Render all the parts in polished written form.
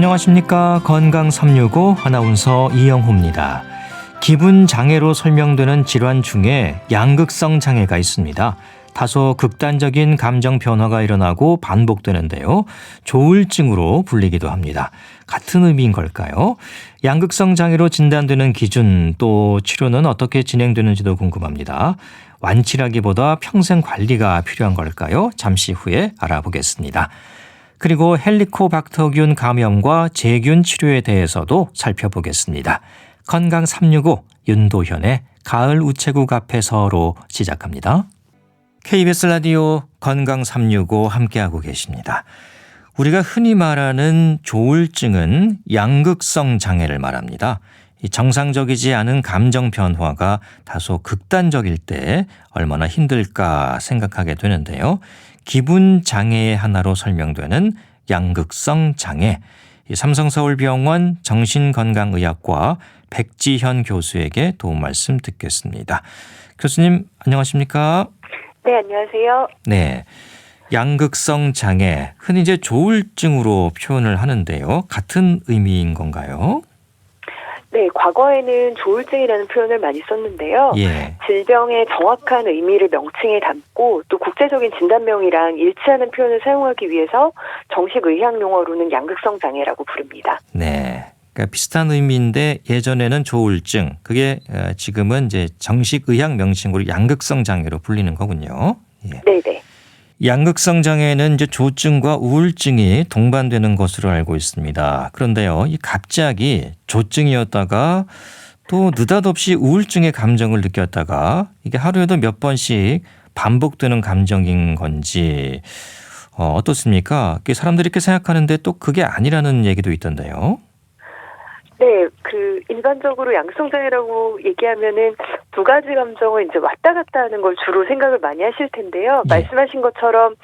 안녕하십니까. 건강 365 아나운서 이영호입니다. 기분 장애로 설명되는 질환 중에 양극성 장애가 있습니다. 다소 극단적인 감정 변화가 일어나고 반복되는데요. 조울증으로 불리기도 합니다. 같은 의미인 걸까요? 양극성 장애로 진단되는 기준 또 치료는 어떻게 진행되는지도 궁금합니다. 완치라기보다 평생 관리가 필요한 걸까요? 잠시 후에 알아보겠습니다. 그리고 헬리코박터균 감염과 제균 치료에 대해서도 살펴보겠습니다. 건강 365 윤도현의 가을 우체국 앞에서로 시작합니다. KBS 라디오 건강 365 함께하고 계십니다. 우리가 흔히 말하는 조울증은 양극성 장애를 말합니다. 정상적이지 않은 감정 변화가 다소 극단적일 때 얼마나 힘들까 생각하게 되는데요. 기분 장애의 하나로 설명되는 양극성 장애. 삼성서울병원 정신건강의학과 백지현 교수에게 도움 말씀 듣겠습니다. 교수님 안녕하십니까? 네, 안녕하세요. 네, 양극성 장애, 흔히 이제 조울증으로 표현을 하는데요. 같은 의미인 건가요? 네, 과거에는 조울증이라는 표현을 많이 썼는데요. 예. 질병의 정확한 의미를 명칭에 담고 또 국제적인 진단명이랑 일치하는 표현을 사용하기 위해서 정식 의학 용어로는 양극성 장애라고 부릅니다. 네. 그러니까 비슷한 의미인데 예전에는 조울증, 그게 지금은 이제 정식 의학 명칭으로 양극성 장애로 불리는 거군요. 예. 네네. 양극성 장애는 이제 조증과 우울증이 동반되는 것으로 알고 있습니다. 그런데요, 이 갑자기 조증이었다가 또 느닷없이 우울증의 감정을 느꼈다가 이게 하루에도 몇 번씩 반복되는 감정인 건지 어떻습니까? 사람들이 이렇게 생각하는데 또 그게 아니라는 얘기도 있던데요. 네, 일반적으로 양극성 장애라고 얘기하면은 두 가지 감정을 이제 왔다 갔다 하는 걸 주로 생각을 많이 하실 텐데요. 예. 말씀하신 것처럼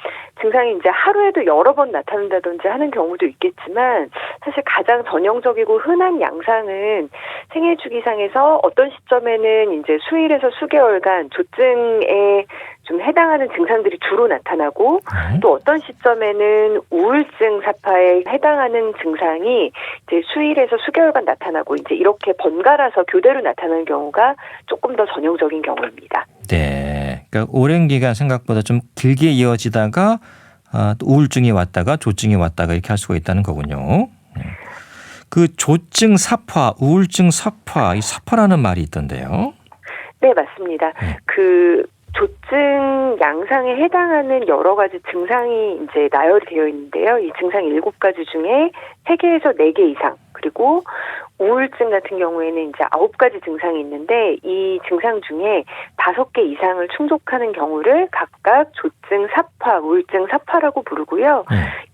증상이 이제 하루에도 여러 번 나타난다든지 하는 경우도 있겠지만 사실 가장 전형적이고 흔한 양상은 생애 주기상에서 어떤 시점에는 이제 수일에서 수개월간 조증에 좀 해당하는 증상들이 주로 나타나고 또 어떤 시점에는 우울증 사파에 해당하는 증상이 이제 수일에서 수개월간 나타나고 이제 이렇게 번갈아서 교대로 나타나는 경우가 조금 더 전형적인 경우입니다. 네, 그러니까 오랜 기간 생각보다 좀 길게 이어지다가 또 우울증이 왔다가 조증이 왔다가 이렇게 할 수가 있다는 거군요. 그 조증 사파, 우울증 사파, 이 사파라는 말이 있던데요. 네, 맞습니다. 조증 양상에 해당하는 여러 가지 증상이 이제 나열되어 있는데요. 이 증상 7가지 중에 3개에서 4개 이상, 그리고 우울증 같은 경우에는 이제 9가지 증상이 있는데 이 증상 중에 5개 이상을 충족하는 경우를 각각 조증 사파, 우울증 사파라고 부르고요.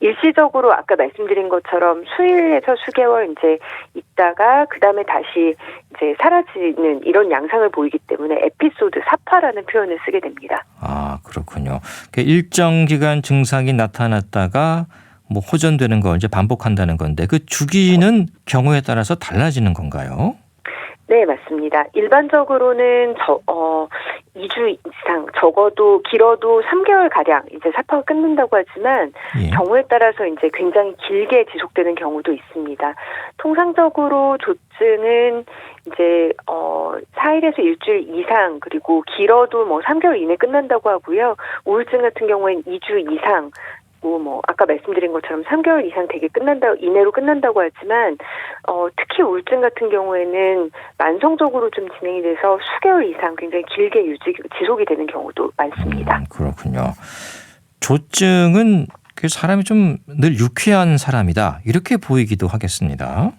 일시적으로 아까 말씀드린 것처럼 수일에서 수개월 이제 있다가 그다음에 다시 이제 사라지는 이런 양상을 보이기 때문에 에피소드 사파라는 표현을 쓰게 됩니다. 아, 그렇군요. 일정 기간 증상이 나타났다가 뭐 호전되는 걸 이제 반복한다는 건데 그 주기는 경우에 따라서 달라지는 건가요? 네, 맞습니다. 일반적으로는 2주 이상, 적어도 길어도 3개월가량 이제 사파가 끊는다고 하지만 예. 경우에 따라서 이제 굉장히 길게 지속되는 경우도 있습니다. 통상적으로 조증은 이제 4일에서 일주일 이상, 그리고 길어도 뭐 3개월 이내 끝난다고 하고요. 우울증 같은 경우에는 2주 이상, 아까 말씀드린 것처럼 3개월 이상 이내로 끝난다고 하지만, 특히 우울증 같은 경우에는 만성적으로 좀 진행이 돼서 수개월 이상 굉장히 길게 지속이 되는 경우도 많습니다. 그렇군요. 조증은 사람이 좀 늘 유쾌한 사람이다, 이렇게 보이기도 하겠습니다.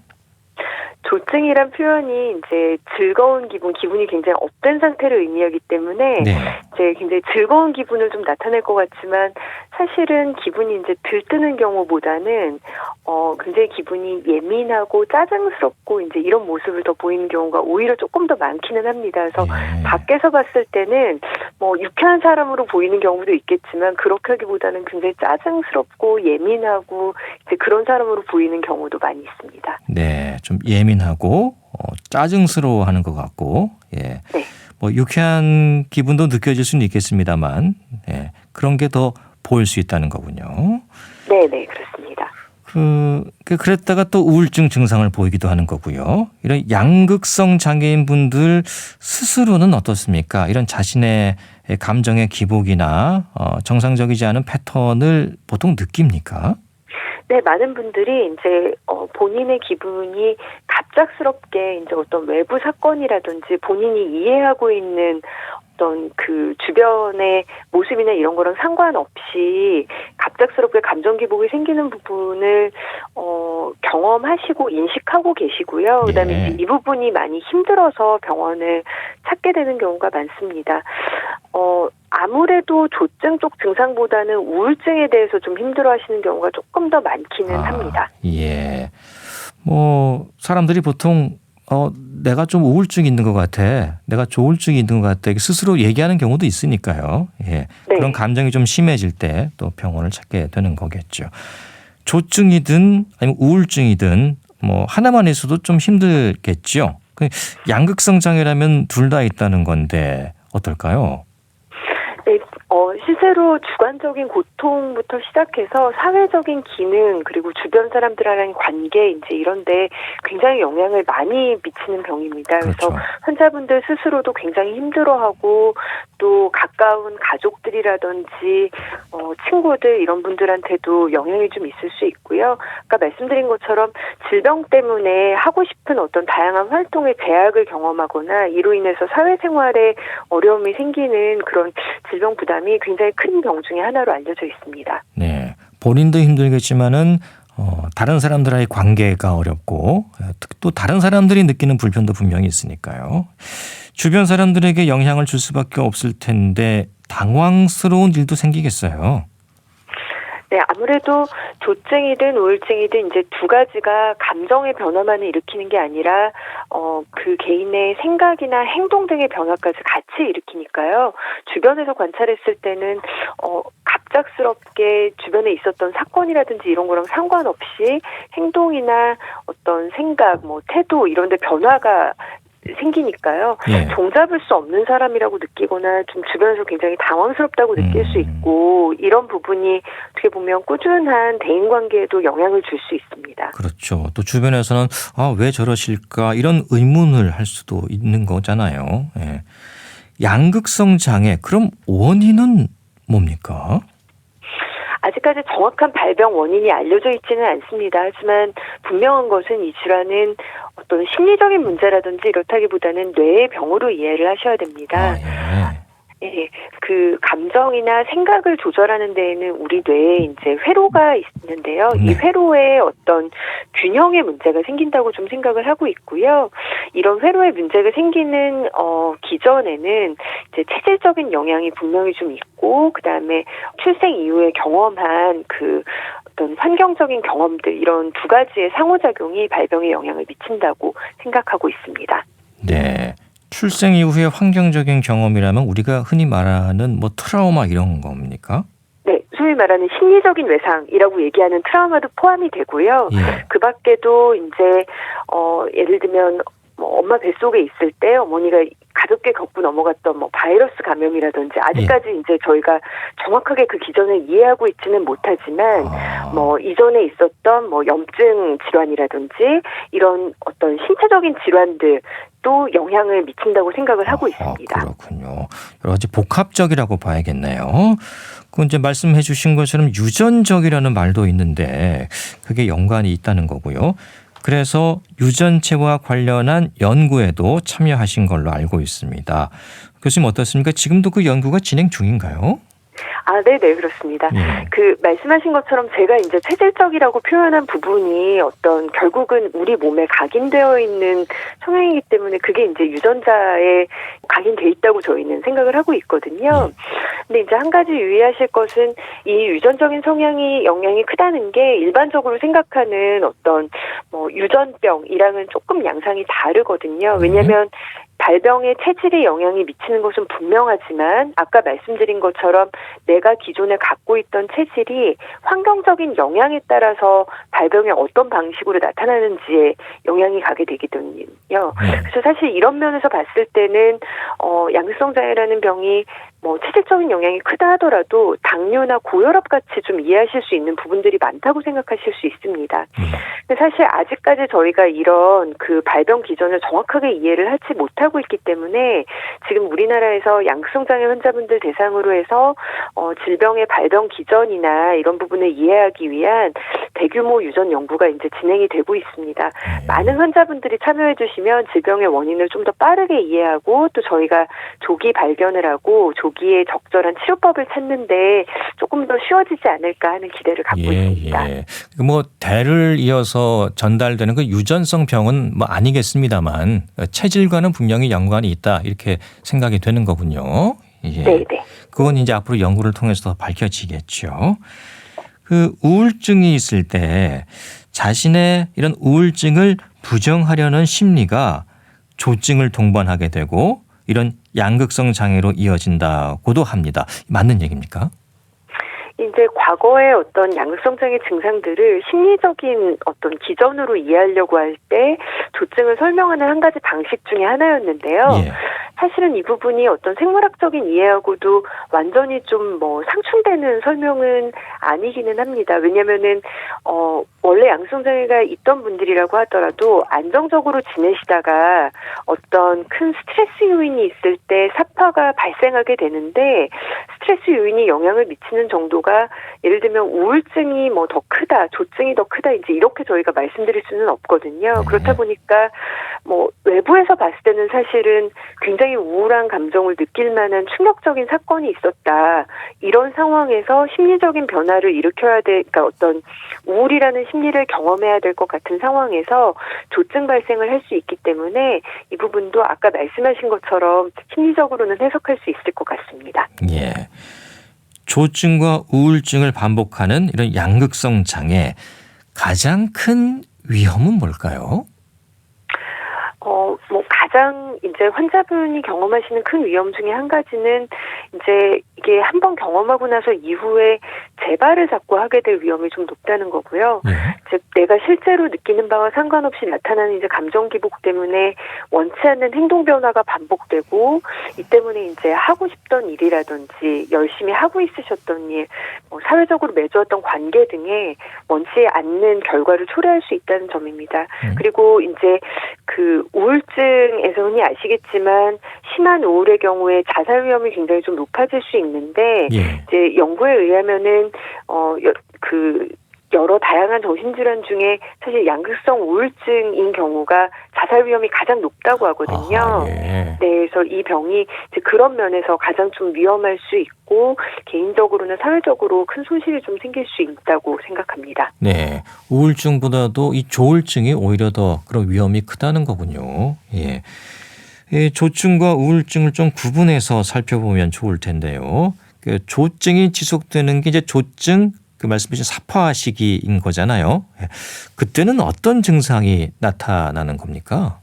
조증이란 표현이 이제 즐거운 기분이 굉장히 업된 상태를 의미하기 때문에 네. 이제 굉장히 즐거운 기분을 좀 나타낼 것 같지만 사실은 기분이 이제 들뜨는 경우보다는 굉장히 기분이 예민하고 짜증스럽고 이제 이런 모습을 더 보이는 경우가 오히려 조금 더 많기는 합니다. 그래서 밖에서 봤을 때는 뭐 유쾌한 사람으로 보이는 경우도 있겠지만 그렇게 하기보다는 굉장히 짜증스럽고 예민하고 이제 그런 사람으로 보이는 경우도 많이 있습니다. 네, 좀 예민하고 짜증스러워하는 것 같고, 예, 네. 뭐 유쾌한 기분도 느껴질 수는 있겠습니다만, 예, 그런 게 더 보일 수 있다는 거군요. 네, 그렇습니다. 그랬다가 또 우울증 증상을 보이기도 하는 거고요. 이런 양극성 장애인 분들 스스로는 어떻습니까? 이런 자신의 감정의 기복이나 정상적이지 않은 패턴을 보통 느낍니까? 네, 많은 분들이 이제 본인의 기분이 갑작스럽게 이제 어떤 외부 사건이라든지 본인이 이해하고 있는 어떤 그 주변의 모습이나 이런 거랑 상관없이 갑작스럽게 감정 기복이 생기는 부분을 경험하시고 인식하고 계시고요. 그다음에 예. 이제 이 부분이 많이 힘들어서 병원을 찾게 되는 경우가 많습니다. 아무래도 조증 쪽 증상보다는 우울증에 대해서 좀 힘들어하시는 경우가 조금 더 많기는 합니다. 예. 사람들이 보통 내가 좀 우울증이 있는 것 같아. 내가 조울증이 있는 것 같아. 스스로 얘기하는 경우도 있으니까요. 예. 네. 그런 감정이 좀 심해질 때 또 병원을 찾게 되는 거겠죠. 조증이든 아니면 우울증이든 하나만 있어도 좀 힘들겠죠. 양극성 장애라면 둘 다 있다는 건데 어떨까요? 네, 실제로 주관적인 고통부터 시작해서 사회적인 기능 그리고 주변 사람들과의 관계 이제 이런데 굉장히 영향을 많이 미치는 병입니다. 그래서 그렇죠. 환자분들 스스로도 굉장히 힘들어하고 또 가까운 가족들이라든지 친구들 이런 분들한테도 영향이 좀 있을 수 있고요. 아까 말씀드린 것처럼 질병 때문에 하고 싶은 어떤 다양한 활동에 제약을 경험하거나 이로 인해서 사회생활에 어려움이 생기는 그런 질병 부담이 굉장히 큰 병 중에 하나로 알려져 있습니다. 네, 본인도 힘들겠지만은 다른 사람들과의 관계가 어렵고 또 다른 사람들이 느끼는 불편도 분명히 있으니까요. 주변 사람들에게 영향을 줄 수밖에 없을 텐데 당황스러운 일도 생기겠어요. 네, 아무래도 조증이든 우울증이든 이제 두 가지가 감정의 변화만을 일으키는 게 아니라 그 개인의 생각이나 행동 등의 변화까지 같이 일으키니까요. 주변에서 관찰했을 때는 갑작스럽게 주변에 있었던 사건이라든지 이런 거랑 상관없이 행동이나 어떤 생각, 태도 이런 데 변화가 생기니까요. 예. 종잡을 수 없는 사람이라고 느끼거나 좀 주변에서 굉장히 당황스럽다고 느낄 수 있고 이런 부분이 어떻게 보면 꾸준한 대인관계에도 영향을 줄 수 있습니다. 그렇죠. 또 주변에서는 왜 저러실까 이런 의문을 할 수도 있는 거잖아요. 예. 양극성 장애 그럼 원인은 뭡니까? 아직까지 정확한 발병 원인이 알려져 있지는 않습니다. 하지만 분명한 것은 이 질환은 어떤 심리적인 문제라든지 이렇다기보다는 뇌의 병으로 이해를 하셔야 됩니다. 예, 그 감정이나 생각을 조절하는 데에는 우리 뇌에 이제 회로가 있는데요. 이 회로에 어떤 균형의 문제가 생긴다고 좀 생각을 하고 있고요. 이런 회로에 문제가 생기는 기전에는 이제 체질적인 영향이 분명히 좀 있고, 그 다음에 출생 이후에 경험한 그 어떤 환경적인 경험들 이런 두 가지의 상호작용이 발병에 영향을 미친다고 생각하고 있습니다. 네. 출생 이후의 환경적인 경험이라면 우리가 흔히 말하는 트라우마 이런 겁니까? 네, 소위 말하는 심리적인 외상이라고 얘기하는 트라우마도 포함이 되고요. 예. 그 밖에도 이제 예를 들면 엄마 뱃속에 있을 때 어머니가 가볍게 겪고 넘어갔던 바이러스 감염이라든지 아직까지 이제 저희가 정확하게 그 기전을 이해하고 있지는 못하지만 이전에 있었던 염증 질환이라든지 이런 어떤 신체적인 질환들 또 영향을 미친다고 생각을 하고 있습니다. 그렇군요. 여러 가지 복합적이라고 봐야겠네요. 그 이제 말씀해 주신 것처럼 유전적이라는 말도 있는데 그게 연관이 있다는 거고요. 그래서 유전체와 관련한 연구에도 참여하신 걸로 알고 있습니다. 교수님 어떻습니까? 지금도 그 연구가 진행 중인가요? 네, 그렇습니다. 예. 그 말씀하신 것처럼 제가 이제 체질적이라고 표현한 부분이 결국은 우리 몸에 각인되어 있는 성향이기 때문에 그게 이제 유전자에 각인돼 있다고 저희는 생각을 하고 있거든요. 근데 이제 한 가지 유의하실 것은 이 유전적인 성향이 영향이 크다는 게 일반적으로 생각하는 어떤 유전병이랑은 조금 양상이 다르거든요. 왜냐하면 발병의 체질에 영향이 미치는 것은 분명하지만 아까 말씀드린 것처럼 내가 기존에 갖고 있던 체질이 환경적인 영향에 따라서 발병이 어떤 방식으로 나타나는지에 영향이 가게 되거든요. 그래서 사실 이런 면에서 봤을 때는 양극성 장애라는 병이 뭐 체질적인 영향이 크다 하더라도 당뇨나 고혈압 같이 좀 이해하실 수 있는 부분들이 많다고 생각하실 수 있습니다. 근데 사실 아직까지 저희가 이런 그 발병 기전을 정확하게 이해를 하지 못하고 있기 때문에 지금 우리나라에서 양극성 장애 환자분들 대상으로 해서 질병의 발병 기전이나 이런 부분을 이해하기 위한 대규모 유전 연구가 이제 진행이 되고 있습니다. 많은 환자분들이 참여해 주시면 질병의 원인을 좀 더 빠르게 이해하고 또 저희가 조기 발견을 하고 조기에 적절한 치료법을 찾는데 조금 더 쉬워지지 않을까 하는 기대를 갖고 있습니다. 예. 뭐 대를 이어서 전달되는 그 유전성 병은 뭐 아니겠습니다만 체질과는 분명히 연관이 있다 이렇게 생각이 되는 거군요. 예. 네. 그건 이제 앞으로 연구를 통해서 더 밝혀지겠죠. 그 우울증이 있을 때 자신의 이런 우울증을 부정하려는 심리가 조증을 동반하게 되고 이런 양극성 장애로 이어진다고도 합니다. 맞는 얘기입니까? 이제 과거의 어떤 양극성 장애 증상들을 심리적인 어떤 기전으로 이해하려고 할 때 조증을 설명하는 한 가지 방식 중에 하나였는데요. 예. 사실은 이 부분이 어떤 생물학적인 이해하고도 완전히 좀 뭐 상충되는 설명은 아니기는 합니다. 왜냐면은 원래 양극성 장애가 있던 분들이라고 하더라도 안정적으로 지내시다가 어떤 큰 스트레스 요인이 있을 때 사파가 발생하게 되는데 스트레스 요인이 영향을 미치는 정도가 예를 들면 우울증이 뭐 더 크다, 조증이 더 크다 이제 이렇게 저희가 말씀드릴 수는 없거든요. 그렇다 보니까 뭐 외부에서 봤을 때는 사실은 굉장히 우울한 감정을 느낄 만한 충격적인 사건이 있었다. 이런 상황에서 심리적인 변화를 일으켜야 돼, 그러니까 어떤 우울이라는 심리를 경험해야 될 것 같은 상황에서 조증 발생을 할 수 있기 때문에 이 부분도 아까 말씀하신 것처럼 심리적으로는 해석할 수 있을 것 같습니다. 예. 조증과 우울증을 반복하는 이런 양극성 장애 가장 큰 위험은 뭘까요? 뭐 가장 이제 환자분이 경험하시는 큰 위험 중에 한 가지는 이제 이게 한번 경험하고 나서 이후에 재발을 자꾸 하게 될 위험이 좀 높다는 거고요. 즉 내가 실제로 느끼는 바와 상관없이 나타나는 이제 감정 기복 때문에 원치 않는 행동 변화가 반복되고 이 때문에 이제 하고 싶던 일이라든지 열심히 하고 있으셨던 일, 뭐 사회적으로 맺어왔던 관계 등에 원치 않는 결과를 초래할 수 있다는 점입니다. 그리고 이제 그 우울증에서 흔히 아시겠지만 심한 우울의 경우에 자살 위험이 굉장히 좀 높아질 수 있는데 이제 연구에 의하면은 여러 다양한 정신질환 중에 사실 양극성 우울증인 경우가 자살 위험이 가장 높다고 하거든요. 네, 그래서 이 병이 이제 그런 면에서 가장 좀 위험할 수 있고 개인적으로나 사회적으로 큰 손실이 좀 생길 수 있다고 생각합니다. 네, 우울증보다도 이 조울증이 오히려 더 그런 위험이 크다는 거군요. 예. 조증과 우울증을 좀 구분해서 살펴보면 좋을 텐데요. 그 조증이 지속되는 게 이제 조증 그 말씀하신 사파 시기인 거잖아요. 그때는 어떤 증상이 나타나는 겁니까?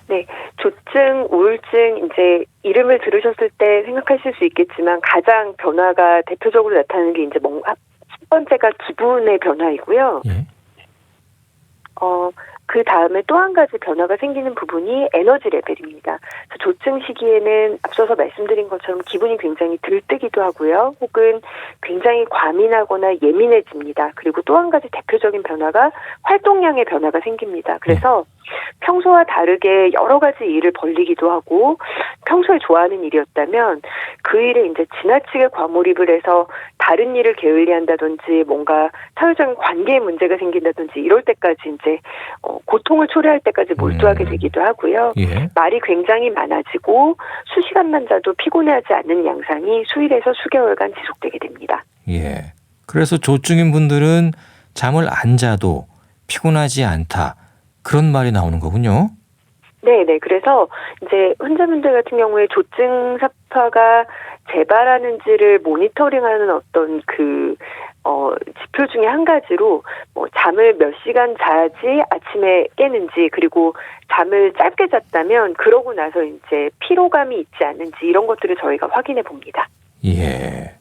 네, 조증, 우울증 이제 이름을 들으셨을 때 생각하실 수 있겠지만 가장 변화가 대표적으로 나타나는 게 이제 첫 번째가 기분의 변화이고요. 그 다음에 또 한 가지 변화가 생기는 부분이 에너지 레벨입니다. 조증 시기에는 앞서서 말씀드린 것처럼 기분이 굉장히 들뜨기도 하고요. 혹은 굉장히 과민하거나 예민해집니다. 그리고 또 한 가지 대표적인 변화가 활동량의 변화가 생깁니다. 그래서 평소와 다르게 여러 가지 일을 벌리기도 하고 평소에 좋아하는 일이었다면 그 일에 이제 지나치게 과몰입을 해서 다른 일을 게을리한다든지 뭔가 사회적인 관계에 문제가 생긴다든지 이럴 때까지 이제 고통을 초래할 때까지 몰두하게 되기도 하고요. 말이 굉장히 많아지고 수시간만 자도 피곤해하지 않는 양상이 수일에서 수개월간 지속되게 됩니다. 예. 그래서 조증인 분들은 잠을 안 자도 피곤하지 않다. 그런 말이 나오는 거군요. 네. 그래서 이제 환자분들 같은 경우에 조증 사파가 재발하는지를 모니터링하는 어떤 지표 중에 한 가지로 뭐 잠을 몇 시간 자야지 아침에 깨는지 그리고 잠을 짧게 잤다면 그러고 나서 이제 피로감이 있지 않는지 이런 것들을 저희가 확인해 봅니다. 예.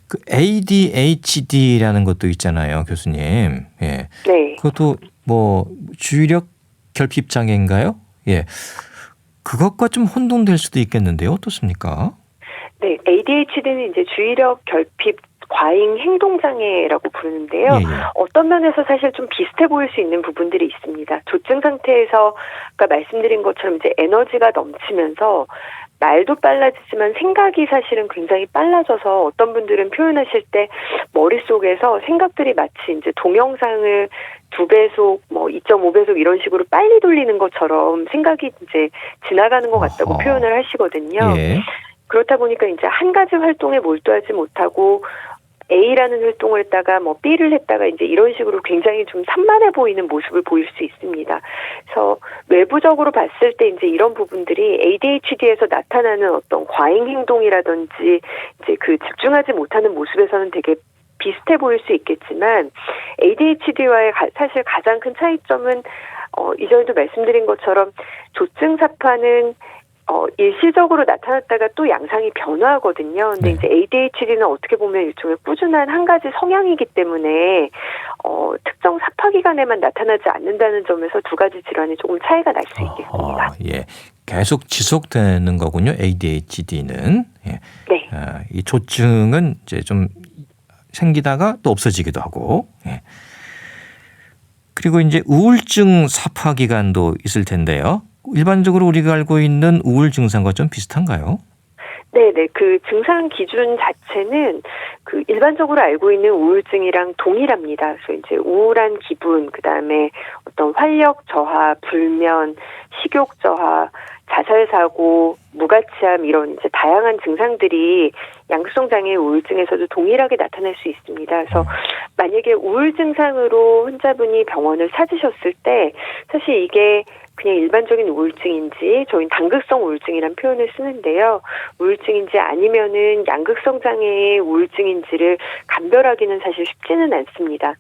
그 ADHD라는 것도 있잖아요, 교수님. 예. 네. 그것도 뭐 주의력 결핍 장애인가요? 예. 그것과 좀 혼동될 수도 있겠는데요. 어떻습니까? 네, ADHD는 이제 주의력 결핍 과잉 행동장애라고 부르는데요. 예, 예. 어떤 면에서 사실 좀 비슷해 보일 수 있는 부분들이 있습니다. 조증 상태에서 아까 말씀드린 것처럼 이제 에너지가 넘치면서 말도 빨라지지만 생각이 사실은 굉장히 빨라져서 어떤 분들은 표현하실 때 머릿속에서 생각들이 마치 이제 동영상을 2배속, 2.5배속 이런 식으로 빨리 돌리는 것처럼 생각이 이제 지나가는 것 같다고 어허. 표현을 하시거든요. 예. 그렇다 보니까 이제 한 가지 활동에 몰두하지 못하고 A라는 활동을 했다가 B를 했다가 이제 이런 식으로 굉장히 좀 산만해 보이는 모습을 보일 수 있습니다. 그래서 외부적으로 봤을 때 이제 이런 부분들이 ADHD에서 나타나는 어떤 과잉 행동이라든지 이제 그 집중하지 못하는 모습에서는 되게 비슷해 보일 수 있겠지만 ADHD와의 사실 가장 큰 차이점은 이전에도 말씀드린 것처럼 조증사파는 일시적으로 나타났다가 또 양상이 변화하거든요. 근데 네. 이제 ADHD는 어떻게 보면 일종의 꾸준한 한 가지 성향이기 때문에 특정 사파 기간에만 나타나지 않는다는 점에서 두 가지 질환이 조금 차이가 날 수 있겠습니다. 예. 계속 지속되는 거군요. ADHD는. 예. 네. 이 조증은 이제 좀 생기다가 또 없어지기도 하고. 예. 그리고 이제 우울증 사파 기간도 있을 텐데요. 일반적으로 우리가 알고 있는 우울 증상과 좀 비슷한가요? 네네. 그 증상 기준 자체는 그 일반적으로 알고 있는 우울증이랑 동일합니다. 그래서 이제 우울한 기분, 그 다음에 어떤 활력 저하, 불면, 식욕 저하, 자살 사고, 무가치함 이런 이제 다양한 증상들이 양극성 장애 우울증에서도 동일하게 나타날 수 있습니다. 그래서 만약에 우울 증상으로 환자분이 병원을 찾으셨을 때 사실 이게 그냥 일반적인 우울증인지 저희는 단극성 우울증이라는 표현을 쓰는데요. 우울증인지 아니면은 양극성 장애의 우울증인지를 감별하기는 사실 쉽지는 않습니다.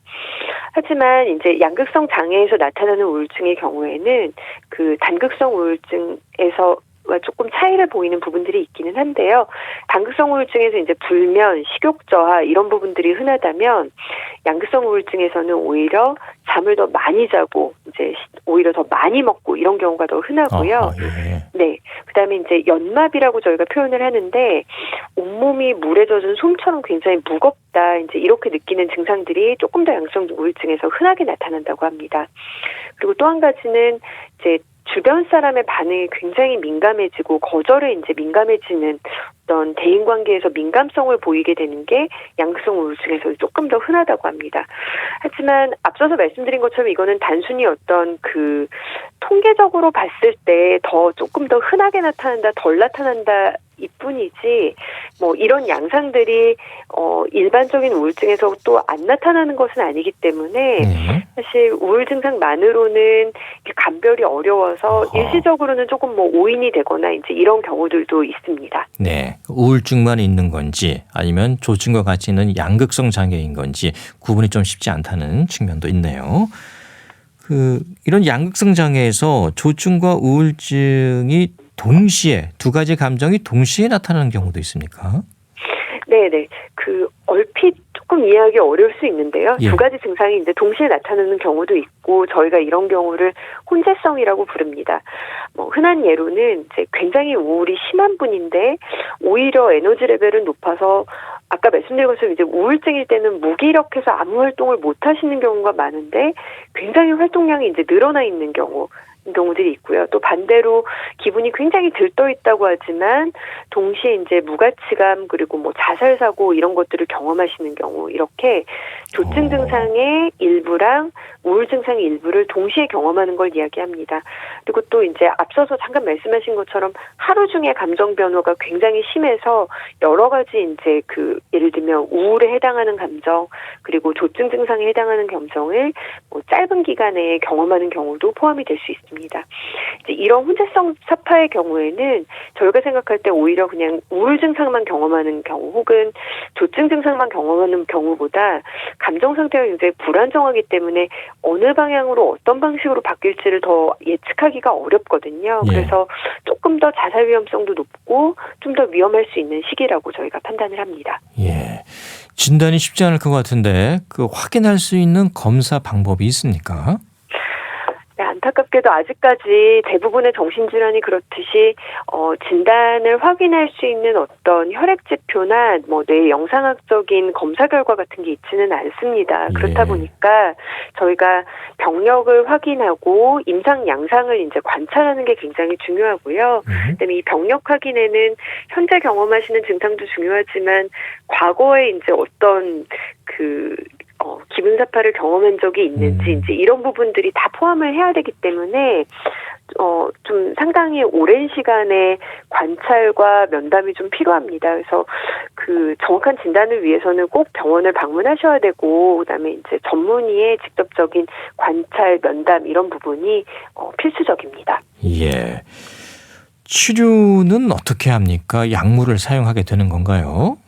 하지만 이제 양극성 장애에서 나타나는 우울증의 경우에는 그 단극성 우울증에서 조금 차이를 보이는 부분들이 있기는 한데요. 단극성 우울증에서 이제 불면, 식욕 저하 이런 부분들이 흔하다면 양극성 우울증에서는 오히려 잠을 더 많이 자고 이제 오히려 더 많이 먹고 이런 경우가 더 흔하고요. 예. 네. 그다음에 이제 연마비라고 저희가 표현을 하는데 온몸이 물에 젖은 솜처럼 굉장히 무겁다. 이제 이렇게 느끼는 증상들이 조금 더 양극성 우울증에서 흔하게 나타난다고 합니다. 그리고 또 한 가지는 이제 주변 사람의 반응이 굉장히 민감해지고 거절에 이제 민감해지는 어떤 대인관계에서 민감성을 보이게 되는 게 양극성 우울증에서 조금 더 흔하다고 합니다. 하지만 앞서서 말씀드린 것처럼 이거는 단순히 어떤 그 통계적으로 봤을 때 더 조금 더 흔하게 나타난다, 덜 나타난다 이뿐이지 뭐 이런 양상들이 일반적인 우울증에서 또 안 나타나는 것은 아니기 때문에 사실 우울 증상만으로는 감별이 어려워서 일시적으로는 조금 뭐 오인이 되거나 이제 이런 경우들도 있습니다. 네. 우울증만 있는 건지 아니면 조증과 같이 있는 양극성 장애인 건지 구분이 좀 쉽지 않다는 측면도 있네요. 이런 양극성 장애에서 조증과 우울증이 동시에 두 가지 감정이 동시에 나타나는 경우도 있습니까? 네네. 얼핏 조금 이해하기 어려울 수 있는데요. 예. 두 가지 증상이 이제 동시에 나타나는 경우도 있고 저희가 이런 경우를 혼재성이라고 부릅니다. 흔한 예로는 이제 굉장히 우울이 심한 분인데 오히려 에너지 레벨은 높아서 아까 말씀드린 것처럼 이제 우울증일 때는 무기력해서 아무 활동을 못 하시는 경우가 많은데 굉장히 활동량이 이제 늘어나 있는 경우들이 있고요. 또 반대로 기분이 굉장히 들떠 있다고 하지만 동시에 이제 무가치감 그리고 뭐 자살 사고 이런 것들을 경험하시는 경우 이렇게 조증 증상의 일부랑 우울 증상의 일부를 동시에 경험하는 걸 이야기합니다. 그리고 또 이제 앞서서 잠깐 말씀하신 것처럼 하루 중에 감정 변화가 굉장히 심해서 여러 가지 이제 예를 들면 우울에 해당하는 감정 그리고 조증 증상에 해당하는 감정을 뭐 짧은 기간에 경험하는 경우도 포함이 될 수 있습니다. 이제 이런 혼재성 사파의 경우에는 저희가 생각할 때 오히려 그냥 우울 증상만 경험하는 경우 혹은 조증 증상만 경험하는 경우보다 감정 상태가 굉장히 불안정하기 때문에 어느 방향으로 어떤 방식으로 바뀔지를 더 예측하기가 어렵거든요. 예. 그래서 조금 더 자살 위험성도 높고 좀 더 위험할 수 있는 시기라고 저희가 판단을 합니다. 예. 진단이 쉽지 않을 것 같은데 확인할 수 있는 검사 방법이 있습니까? 안타깝게도 아직까지 대부분의 정신질환이 그렇듯이 진단을 확인할 수 있는 어떤 혈액 지표나 뭐 뇌 영상학적인 검사 결과 같은 게 있지는 않습니다. 그렇다 보니까 저희가 병력을 확인하고 임상 양상을 이제 관찰하는 게 굉장히 중요하고요. 그다음에 이 병력 확인에는 현재 경험하시는 증상도 중요하지만 과거에 이제 어떤 기분 사파를 경험한 적이 있는지 이제 이런 부분들이 다 포함을 해야 되기 때문에 좀 상당히 오랜 시간의 관찰과 면담이 좀 필요합니다. 그래서 그 정확한 진단을 위해서는 꼭 병원을 방문하셔야 되고, 그다음에 이제 전문의의 직접적인 관찰, 면담 이런 부분이 필수적입니다. 예. 치료는 어떻게 합니까? 약물을 사용하게 되는 건가요?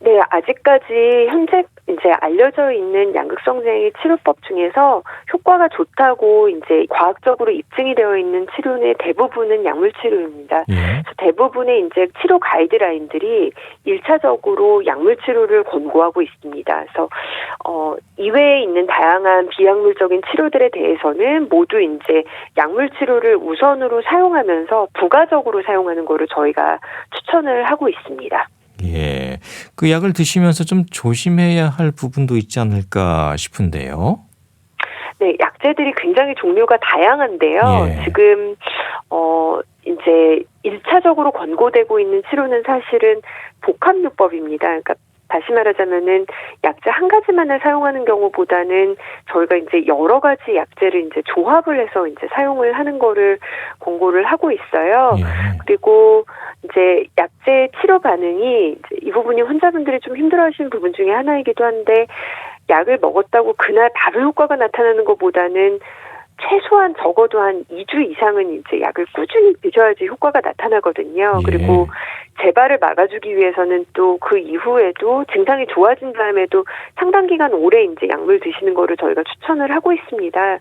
네, 아직까지 현재 이제 알려져 있는 양극성장애 치료법 중에서 효과가 좋다고 이제 과학적으로 입증이 되어 있는 치료의 대부분은 약물 치료입니다. 그래서 대부분의 이제 치료 가이드라인들이 1차적으로 약물 치료를 권고하고 있습니다. 그래서 이외에 있는 다양한 비약물적인 치료들에 대해서는 모두 이제 약물 치료를 우선으로 사용하면서 부가적으로 사용하는 거를 저희가 추천을 하고 있습니다. 예. 그 약을 드시면서 좀 조심해야 할 부분도 있지 않을까 싶은데요. 네, 약제들이 굉장히 종류가 다양한데요. 예. 지금 이제 1차적으로 권고되고 있는 치료는 사실은 복합요법입니다. 그러니까 다시 말하자면은 약제 한 가지만을 사용하는 경우보다는 저희가 이제 여러 가지 약제를 이제 조합을 해서 이제 사용을 하는 거를 권고를 하고 있어요. 예. 그리고 이제 약제 치료 반응이 이제 이 부분이 환자분들이 좀 힘들어하시는 부분 중에 하나이기도 한데, 약을 먹었다고 그날 바로 효과가 나타나는 것보다는 최소한 적어도 한 2주 이상은 이제 약을 꾸준히 드셔야지 효과가 나타나거든요. 예. 그리고 재발을 막아주기 위해서는 또 그 이후에도 증상이 좋아진 다음에도 상당 기간 오래 이제 약물 드시는 거를 저희가 추천을 하고 있습니다.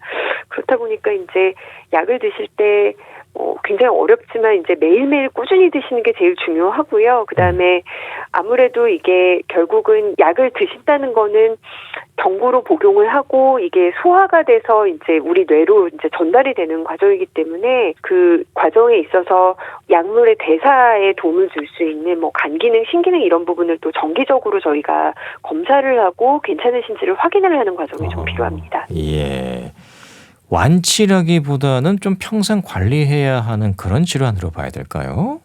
그렇다 보니까 이제 약을 드실 때 굉장히 어렵지만 이제 매일매일 꾸준히 드시는 게 제일 중요하고요. 그다음에 아무래도 이게 결국은 약을 드신다는 거는 경구로 복용을 하고 이게 소화가 돼서 이제 우리 뇌로 이제 전달이 되는 과정이기 때문에 그 과정에 있어서 약물의 대사에 도움을 줄 수 있는 뭐 간 기능, 신기능 이런 부분을 또 정기적으로 저희가 검사를 하고 괜찮으신지를 확인을 하는 과정이 좀 필요합니다. 예. 완치라기보다는 좀 평생 관리해야 하는 그런 질환으로 봐야 될까요?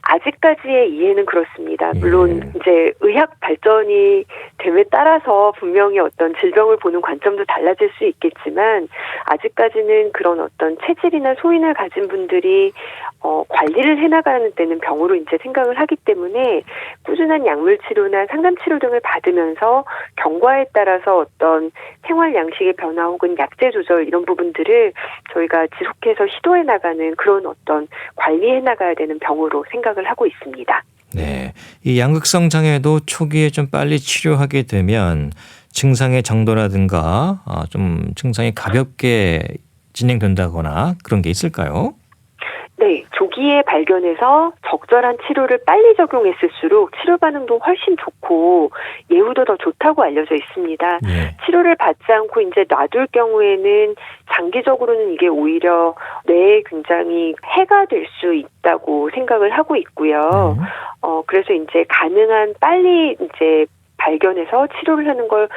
아직까지의 이해는 그렇습니다. 물론 이제 의학 발전이 됨에 따라서 분명히 어떤 질병을 보는 관점도 달라질 수 있겠지만, 아직까지는 그런 어떤 체질이나 소인을 가진 분들이 관리를 해나가는 데는 병으로 이제 생각을 하기 때문에 꾸준한 약물 치료나 상담 치료 등을 받으면서 경과에 따라서 어떤 생활 양식의 변화 혹은 약제 조절 이런 부분들을 저희가 지속해서 시도해 나가는 그런 어떤 관리해 나가야 되는 병으로 생각을 하고 있습니다. 네. 이 양극성 장애도 초기에 좀 빨리 치료하게 되면 증상의 정도라든가 좀 증상이 가볍게 진행된다거나 그런 게 있을까요? 네, 조기에 발견해서 적절한 치료를 빨리 적용했을수록 치료 반응도 훨씬 좋고 예후도 더 좋다고 알려져 있습니다. 예. 치료를 받지 않고 이제 놔둘 경우에는 장기적으로는 이게 오히려 뇌에 굉장히 해가 될 수 있다고 생각을 하고 있고요. 그래서 이제 가능한 빨리 이제 발견해서 치료를 하는 걸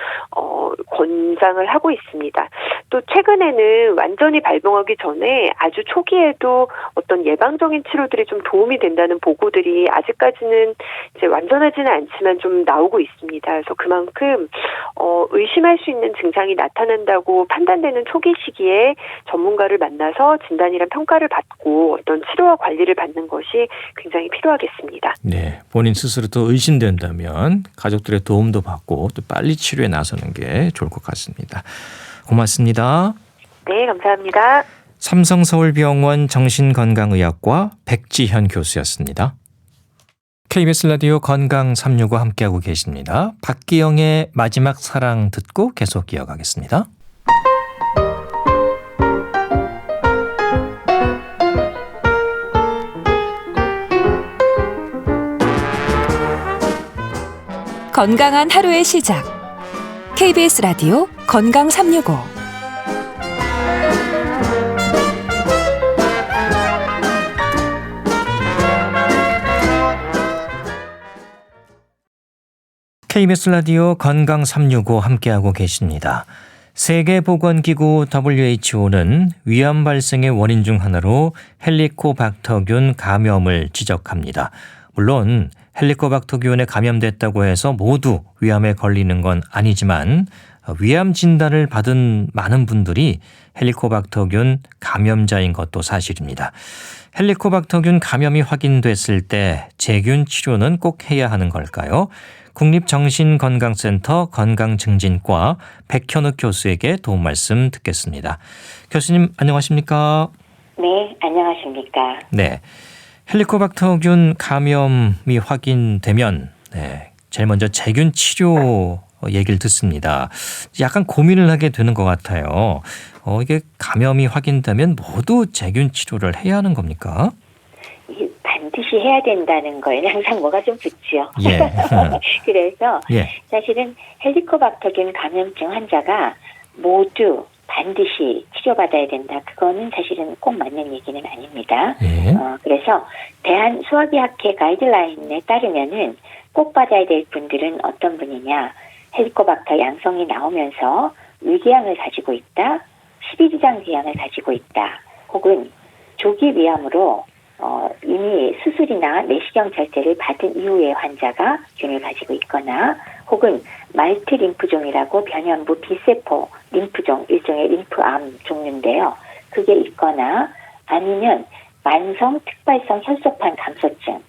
권장을 하고 있습니다. 또 최근에는 완전히 발병하기 전에 아주 초기에도 어떤 예방적인 치료들이 좀 도움이 된다는 보고들이 아직까지는 이제 완전하지는 않지만 좀 나오고 있습니다. 그래서 그만큼 의심할 수 있는 증상이 나타난다고 판단되는 초기 시기에 전문가를 만나서 진단이랑 평가를 받고 어떤 치료와 관리를 받는 것이 굉장히 필요하겠습니다. 네, 본인 스스로 또 의심된다면 가족들의 도움도 받고 또 빨리 치료에 나서는 게 좋을 것 같습니다. 고맙습니다. 네, 감사합니다. 삼성서울병원 정신건강의학과 백지현 교수였습니다. KBS 라디오 건강 365 함께하고 계십니다. 박기영의 마지막 사랑 듣고 계속 이어가겠습니다. 건강한 하루의 시작. KBS 라디오 건강 365. KBS 라디오 건강 365 함께하고 계십니다. 세계보건기구 WHO는 위암 발생의 원인 중 하나로 헬리코박터균 감염을 지적합니다. 물론 헬리코박터균에 감염됐다고 해서 모두 위암에 걸리는 건 아니지만 위암 진단을 받은 많은 분들이 헬리코박터균 감염자인 것도 사실입니다. 헬리코박터균 감염이 확인됐을 때 재균 치료는 꼭 해야 하는 걸까요? 국립정신건강센터 건강증진과 백현욱 교수에게 도움 말씀 듣겠습니다. 교수님 안녕하십니까? 네, 안녕하십니까? 네, 헬리코박터균 감염이 확인되면 제일 먼저 재균 치료 얘기를 듣습니다. 약간 고민을 하게 되는 것 같아요. 이게 감염이 확인되면 모두 재균 치료를 해야 하는 겁니까? 반드시 해야 된다는 거에는 항상 뭐가 좀 붙죠. 예. 그래서 예. 사실은 헬리코박터균 감염증 환자가 모두 반드시 치료받아야 된다. 그거는 사실은 꼭 맞는 얘기는 아닙니다. 예. 그래서 대한수화기학회 가이드라인에 따르면은 꼭 받아야 될 분들은 어떤 분이냐. 헬리코박터 양성이 나오면서 위궤양을 가지고 있다. 십이지장 궤양을 가지고 있다. 혹은 조기 위암으로 이미 수술이나 내시경 절제를 받은 이후에 환자가 균을 가지고 있거나 혹은 말트 림프종이라고 변연부 B세포 림프종, 일종의 림프암 종류인데요. 그게 있거나 아니면 만성 특발성 혈소판 감소증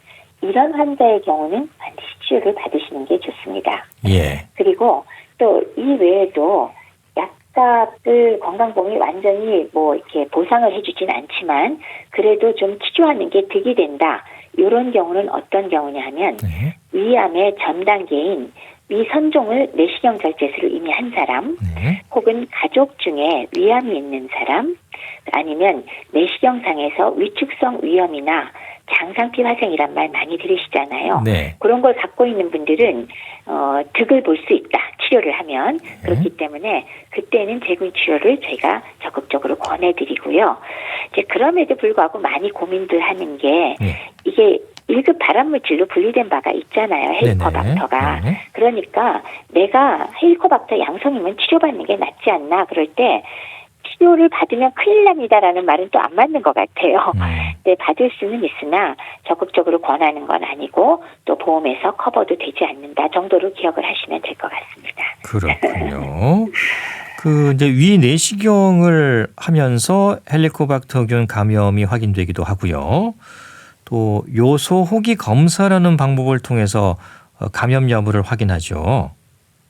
이런 환자의 경우는 반드시 치료를 받으시는 게 좋습니다. 예. 그리고 또 이 외에도 약값을 건강보험이 완전히 이렇게 보상을 해주진 않지만 그래도 좀 치료하는 게 득이 된다. 이런 경우는 어떤 경우냐 하면 네. 위암의 전 단계인 위선종을 내시경 절제술을 이미 한 사람 네. 혹은 가족 중에 위암이 있는 사람 아니면 내시경상에서 위축성 위염이나 장상피 화생이란 말 많이 들으시잖아요. 네. 그런 걸 갖고 있는 분들은 득을 볼 수 있다. 치료를 하면. 그렇기 때문에 그때는 재균 치료를 저희가 적극적으로 권해드리고요. 이제 그럼에도 불구하고 많이 고민들 하는 게 이게 1급 발암물질로 분류된 바가 있잖아요. 헬리코박터가. 네네. 그러니까 내가 헬리코박터 양성이면 치료받는 게 낫지 않나. 그럴 때 치료를 받으면 큰일 납니다라는 말은 또 안 맞는 것 같아요. 네, 받을 수는 있으나 적극적으로 권하는 건 아니고 또 보험에서 커버도 되지 않는다 정도로 기억을 하시면 될 것 같습니다. 그렇군요. 이제 위 내시경을 하면서 헬리코박터균 감염이 확인되기도 하고요. 또 요소 호기 검사라는 방법을 통해서 감염 여부를 확인하죠.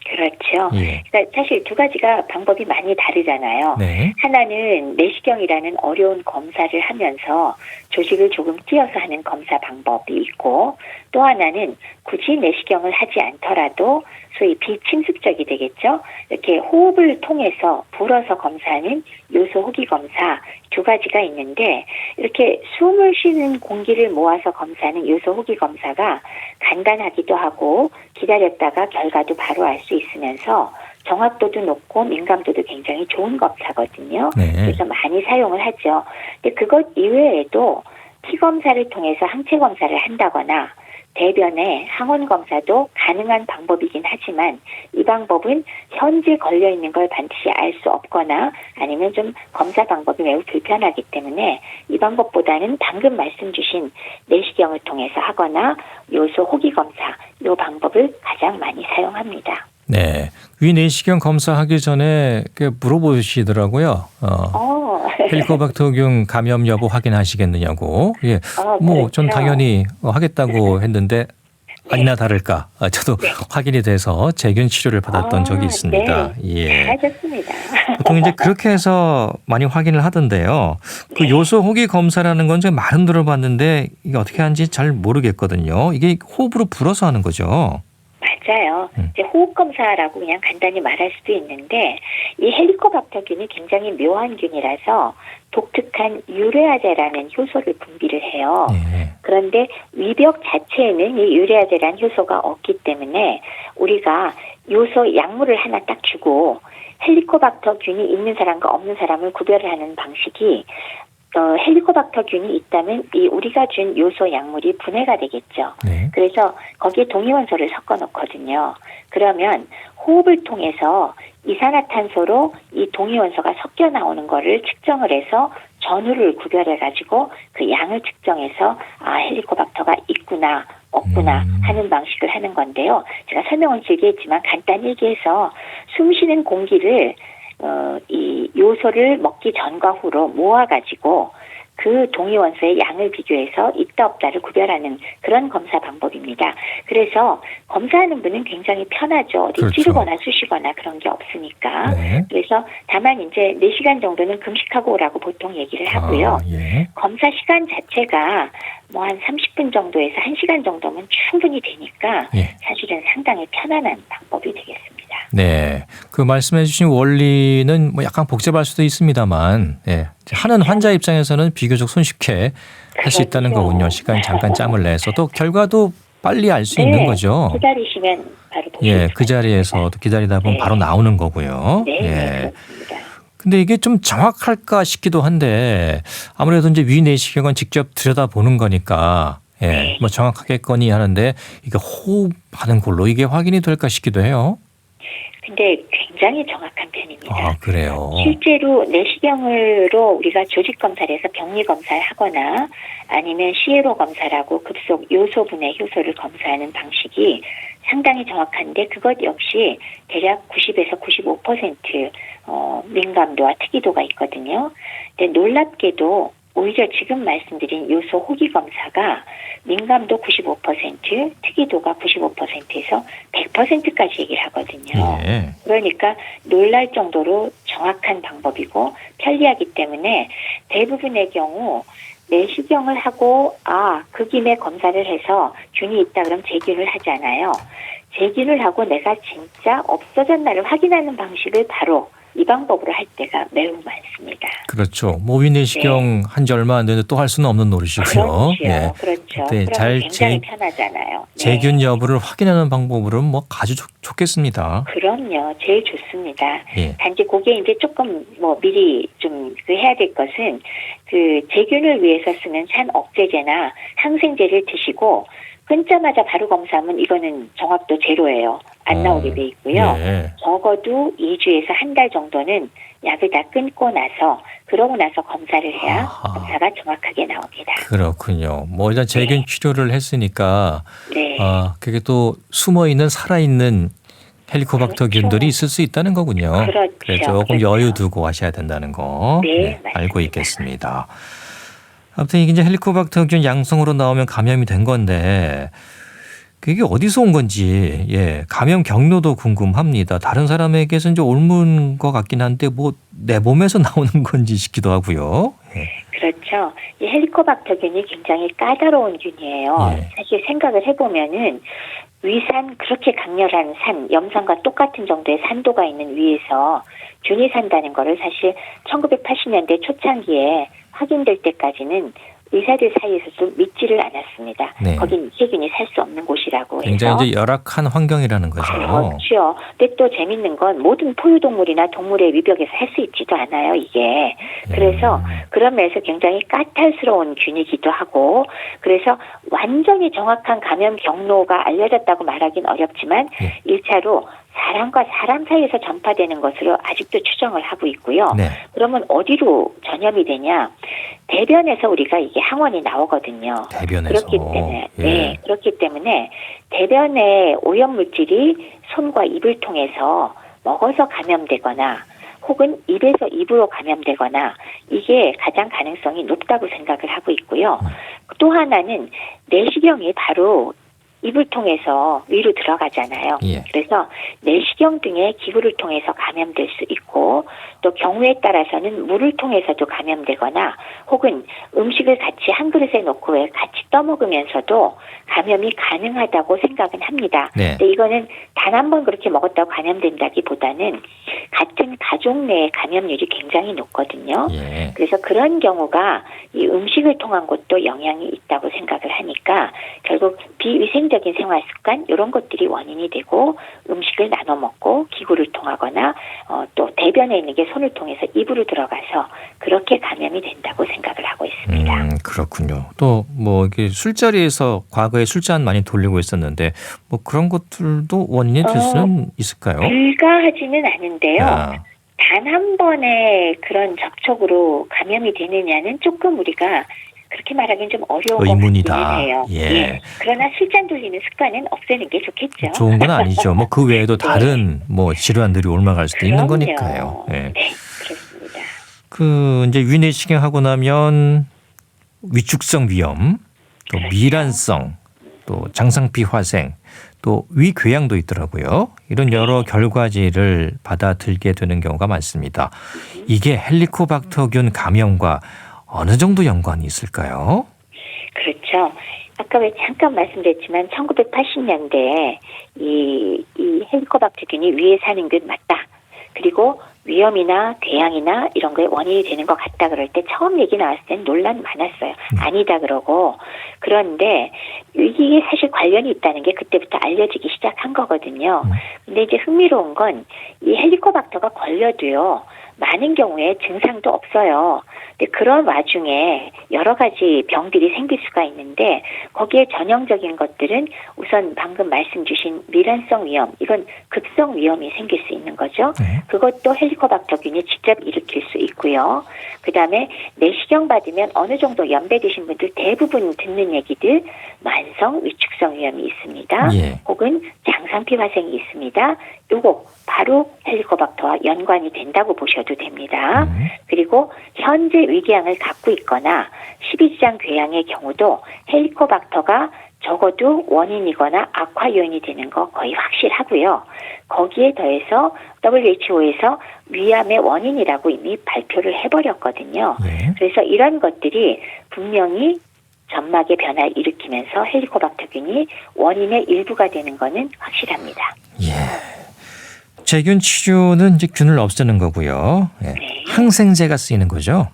그렇죠. 예. 그러니까 사실 두 가지가 방법이 많이 다르잖아요. 네. 하나는 내시경이라는 어려운 검사를 하면서 조직을 조금 띄어서 하는 검사 방법이 있고 또 하나는 굳이 내시경을 하지 않더라도 소위 비침습적이 되겠죠. 이렇게 호흡을 통해서 불어서 검사하는 요소 호기 검사 두 가지가 있는데 이렇게 숨을 쉬는 공기를 모아서 검사하는 요소 호기 검사가 간단하기도 하고 기다렸다가 결과도 바로 알 수 있으면서 정확도도 높고 민감도도 굉장히 좋은 검사거든요. 네. 그래서 많이 사용을 하죠. 근데 그것 이외에도 피 검사를 통해서 항체 검사를 한다거나 대변의 항원 검사도 가능한 방법이긴 하지만 이 방법은 현재 걸려 있는 걸 반드시 알 수 없거나 아니면 좀 검사 방법이 매우 불편하기 때문에 이 방법보다는 방금 말씀 주신 내시경을 통해서 하거나 요소 호기 검사 이 방법을 가장 많이 사용합니다. 네. 위 내시경 검사하기 전에 물어보시더라고요. 헬리코박터균 감염 여부 확인하시겠느냐고. 예. 전 그렇죠. 당연히 하겠다고 했는데 아니나 다를까. 저도 확인이 돼서 재균 치료를 받았던 적이 있습니다. 네. 예. 잘하셨습니다. 보통 이제 그렇게 해서 많이 확인을 하던데요. 그 요소 호기 검사라는 건 제가 말은 들어봤는데 이게 어떻게 하는지 잘 모르겠거든요. 이게 호흡으로 불어서 하는 거죠. 맞아요. 이제 호흡 검사라고 그냥 간단히 말할 수도 있는데 이 헬리코박터균이 굉장히 묘한 균이라서 독특한 유레아제라는 효소를 분비를 해요. 네. 그런데 위벽 자체에는 이 유레아제라는 효소가 없기 때문에 우리가 요소 약물을 하나 딱 주고 헬리코박터균이 있는 사람과 없는 사람을 구별을 하는 방식이 헬리코박터균이 있다면 이 우리가 준 요소 약물이 분해가 되겠죠. 네. 그래서 거기에 동위원소를 섞어 놓거든요. 그러면 호흡을 통해서 이산화탄소로 이 동위원소가 섞여 나오는 거를 측정을 해서 전후를 구별해 가지고 그 양을 측정해서 헬리코박터가 있구나 없구나 하는 방식을 하는 건데요. 제가 설명을 길게 했지만 간단히 얘기해서 숨 쉬는 공기를 이 요소를 먹기 전과 후로 모아가지고 그 동위원소의 양을 비교해서 있다 없다를 구별하는 그런 검사 방법입니다. 그래서 검사하는 분은 굉장히 편하죠. 어디 그렇죠. 찌르거나 쑤시거나 그런 게 없으니까. 네. 그래서 다만 이제 4시간 정도는 금식하고 오라고 보통 얘기를 하고요. 예. 검사 시간 자체가 뭐 한 30분 정도에서 1시간 정도면 충분히 되니까 예. 사실은 상당히 편안한 방법이 되겠습니다. 네. 그 말씀해 주신 원리는 뭐 약간 복잡할 수도 있습니다만, 예. 하는 환자 입장에서는 비교적 손쉽게 할 수 있다는 그렇죠. 거군요. 시간 잠깐 짬을 내서 또 결과도 빨리 알 수 있는 거죠. 기다리시면 바로 보실 예, 수가 그 자리에서도 기다리다 보면 네. 바로 나오는 거고요. 네, 예. 그렇습니다. 근데 이게 좀 정확할까 싶기도 한데 아무래도 이제 위 내시경은 직접 들여다보는 거니까 예, 네. 뭐 정확하겠거니 하는데 이게 호흡하는 걸로 이게 확인이 될까 싶기도 해요. 근데 굉장히 정확한 편입니다. 아, 그래요. 실제로 내시경으로 우리가 조직 검사를 해서 병리 검사를 하거나 아니면 시에로 검사라고 급속 요소 분해 효소를 검사하는 방식이 상당히 정확한데 그것 역시 대략 90에서 95% 민감도와 특이도가 있거든요. 근데 놀랍게도 오히려 지금 말씀드린 요소 호기 검사가 민감도 95%, 특이도가 95%에서 100%까지 얘기를 하거든요. 예. 그러니까 놀랄 정도로 정확한 방법이고 편리하기 때문에 대부분의 경우 내시경을 하고 그 김에 검사를 해서 균이 있다 그럼 재균을 하잖아요. 재균을 하고 내가 진짜 없어졌나를 확인하는 방식을 바로 이 방법으로 할 때가 매우 많습니다. 그렇죠. 뭐 위내시경 한 지 얼마 안 됐는데 또 할 수는 없는 노릇이고요. 그렇죠. 예. 그렇죠. 네, 그러면 굉장히 편하잖아요. 네. 재균 여부를 확인하는 방법으로는 뭐 아주 좋겠습니다. 그럼요. 제일 좋습니다. 예. 단지 그게 이제 조금 뭐 미리 좀 해야 될 것은 그 재균을 위해서 쓰는 산 억제제나 항생제를 드시고 끊자마자 바로 검사하면 이거는 정확도 제로예요. 안 나오게 돼 있고요. 예. 적어도 2주에서 한 달 정도는 약을 다 끊고 나서 그러고 나서 검사를 해야 아하. 검사가 정확하게 나옵니다. 그렇군요. 뭐 일단 재균 치료를 했으니까 네. 그게 또 숨어 있는 살아 있는 헬리코박터균들이 그렇죠. 있을 수 있다는 거군요. 그렇죠. 그래서 조금 그렇죠. 여유 두고 하셔야 된다는 거 네, 알고 맞습니다. 있겠습니다. 아무튼 이게 이제 헬리코박터균 양성으로 나오면 감염이 된 건데 그게 어디서 온 건지 감염 경로도 궁금합니다. 다른 사람에게서 이제 옮은 것 같긴 한데 뭐 내 몸에서 나오는 건지 싶기도 하고요. 예. 그렇죠. 이 헬리코박터균이 굉장히 까다로운 균이에요. 예. 사실 생각을 해보면은 위산 그렇게 강렬한 산, 염산과 똑같은 정도의 산도가 있는 위에서 균이 산다는 거를 사실 1980년대 초창기에 확인될 때까지는 의사들 사이에서도 믿지를 않았습니다. 네. 거긴 세균이 살 수 없는 곳이라고 해서. 굉장히 이제 열악한 환경이라는 거죠. 그렇죠. 근데 또 재밌는 건 모든 포유동물이나 동물의 위벽에서 할 수 있지도 않아요, 이게. 그래서 그런 면에서 굉장히 까탈스러운 균이기도 하고 그래서 완전히 정확한 감염 경로가 알려졌다고 말하기는 어렵지만 1차로 사람과 사람 사이에서 전파되는 것으로 아직도 추정을 하고 있고요. 네. 그러면 어디로 전염이 되냐? 대변에서 우리가 이게 항원이 나오거든요. 대변에서. 그렇기 때문에 예. 그렇기 때문에 대변의 오염 물질이 손과 입을 통해서 먹어서 감염되거나 혹은 입에서 입으로 감염되거나 이게 가장 가능성이 높다고 생각을 하고 있고요. 또 하나는 내시경이 바로 입을 통해서 위로 들어가잖아요. 예. 그래서 내시경 등의 기구를 통해서 감염될 수 있고 또 경우에 따라서는 물을 통해서도 감염되거나 혹은 음식을 같이 한 그릇에 놓고 같이 떠먹으면서도 감염이 가능하다고 생각은 합니다. 네. 근데 이거는 단 한 번 그렇게 먹었다고 감염된다기보다는 같은 가족 내의 감염률이 굉장히 높거든요. 예. 그래서 그런 경우가 이 음식을 통한 것도 영향이 있다고 생각을 하니까 결국 비위생적인 생활 습관 이런 것들이 원인이 되고 음식을 나눠 먹고 기구를 통하거나 또 대변에 있는 게 손을 통해서 입으로 들어가서 그렇게 감염이 된다고 생각을 하고 그렇군요. 또 뭐 이게 술자리에서 과거에 술잔 많이 돌리고 있었는데 뭐 그런 것들도 원인이 될 수는 있을까요? 불가하지는 않은데요. 아, 단 한 번의 그런 접촉으로 감염이 되느냐는 조금 우리가 그렇게 말하기는 좀 어려운 것 의문이다. 같기는 해요. 예. 그러나 술잔 돌리는 습관은 없애는 게 좋겠죠. 좋은 건 아니죠. 뭐 그 외에도 네. 다른 뭐 질환들이 옮아갈 수도 있는 거니까요. 예. 네, 그렇습니다. 그 이제 위내시경 하고 나면 위축성 위염, 또 그렇죠. 미란성, 또 장상피 화생, 또 위궤양도 있더라고요. 이런 여러 결과지를 받아들게 되는 경우가 많습니다. 이게 헬리코박터균 감염과 어느 정도 연관이 있을까요? 그렇죠. 아까 왜 잠깐 말씀드렸지만 1980년대에 이 헬리코박터균이 위에 사는 균 맞다. 그리고 위염이나 궤양이나 이런 거에 원인이 되는 것 같다 그럴 때 처음 얘기 나왔을 땐 논란 많았어요. 아니다 그러고. 그런데 이게 사실 관련이 있다는 게 그때부터 알려지기 시작한 거거든요. 근데 이제 흥미로운 건 이 헬리코박터가 걸려도요. 많은 경우에 증상도 없어요. 근데 그런 와중에 여러 가지 병들이 생길 수가 있는데 거기에 전형적인 것들은 우선 방금 말씀 주신 미란성 위염, 이건 급성 위염이 생길 수 있는 거죠. 그것도 헬리코박터균이 직접 일으킬 수 있고요. 그다음에 내시경 받으면 어느 정도 연배되신 분들 대부분 듣는 얘기들 만성 위축성 위염이 있습니다. 예. 혹은 장상피 화생이 있습니다. 요거 바로 헬리코박터와 연관이 된다고 보셔도 됩니다. 그리고 현재 위궤양을 갖고 있거나 십이지장 궤양의 경우도 헬리코박터가 적어도 원인이거나 악화 요인이 되는 거 거의 확실하고요. 거기에 더해서 WHO에서 위암의 원인이라고 이미 발표를 해버렸거든요. 예. 그래서 이런 것들이 분명히 점막의 변화를 일으키면서 헬리코박터균이 원인의 일부가 되는 것은 확실합니다. 예. 제균 치료는 이제 균을 없애는 거고요. 예. 네. 항생제가 쓰이는 거죠.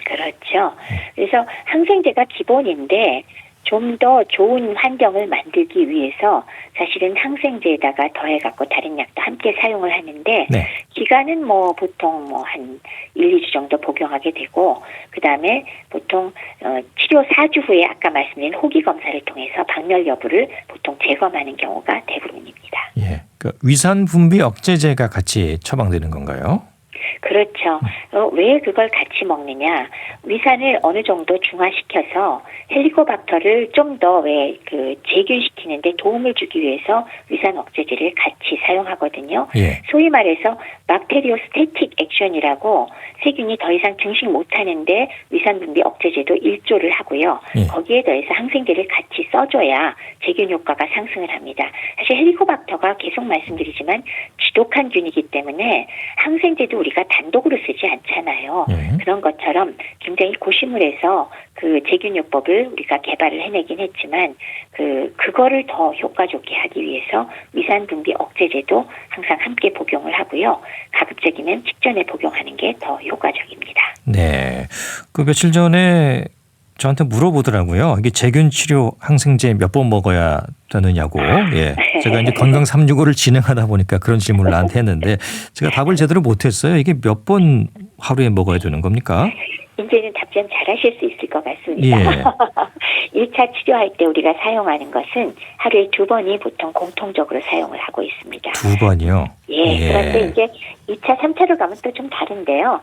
그렇죠. 그래서 항생제가 기본인데 좀 더 좋은 환경을 만들기 위해서 사실은 항생제에다가 더해갖고 다른 약도 함께 사용을 하는데 네. 기간은 뭐 보통 뭐 한 1, 2주 정도 복용하게 되고 그다음에 보통 치료 4주 후에 아까 말씀드린 호기 검사를 통해서 박멸 여부를 보통 재검하는 경우가 대부분입니다. 예. 그 위산 분비 억제제가 같이 처방되는 건가요? 그렇죠. 왜 그걸 같이 먹느냐? 위산을 어느 정도 중화시켜서 헬리코박터를 좀 더 재균시키는데 도움을 주기 위해서 위산 억제제를 같이 사용하거든요. 예. 소위 말해서 박테리오스태틱 액션이라고 세균이 더 이상 증식 못하는데 위산 분비 억제제도 일조를 하고요. 예. 거기에 더해서 항생제를 같이 써줘야 제균 효과가 상승을 합니다. 사실 헬리코박터가 계속 말씀드리지만 지독한 균이기 때문에 항생제도 우리가 단독으로 쓰지 않잖아요. 그런 것처럼 굉장히 고심을 그 제균요법을 우리가 개발을 해내긴 했지만 그거를 더 효과 좋게 하기 위해서 위산 분비 억제제도 항상 함께 복용을 하고요. 가급적이면 직전에 복용하는 게 더 효과적입니다. 네. 그 며칠 전에 저한테 물어보더라고요. 이게 제균 치료 항생제 몇 번 먹어야 되느냐고. 예. 제가 이제 건강 365를 진행하다 보니까 그런 질문을 나한테 했는데 제가 답을 제대로 못했어요. 이게 몇 번 하루에 먹어야 되는 겁니까? 이제는 답변 잘 하실 수 있을 것 같습니다. 예. 1차 치료할 때 우리가 사용하는 것은 하루에 2번이 보통 공통적으로 사용을 하고 있습니다. 2번이요? 예. 그런데 이제 2차, 3차로 가면 또 좀 다른데요.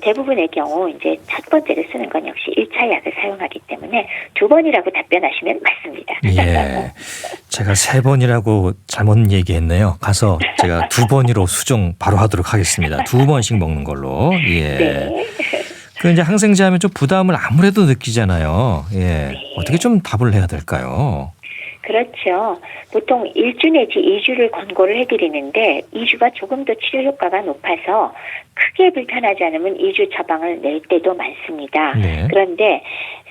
대부분의 경우 이제 첫 번째를 쓰는 건 역시 1차 약을 사용하기 때문에 2번이라고 답변하시면 맞습니다. 예. 제가 3번이라고 잘못 얘기했네요. 가서 제가 2번으로 수정 바로 하도록 하겠습니다. 2번씩 먹는 걸로. 예. 네. 그 이제 항생제 하면 좀 부담을 아무래도 느끼잖아요. 예. 네. 어떻게 좀 답을 해야 될까요? 그렇죠. 보통 1주 내지 2주를 권고를 해드리는데 2주가 조금 더 치료 효과가 높아서 크게 불편하지 않으면 2주 처방을 낼 때도 많습니다. 네. 그런데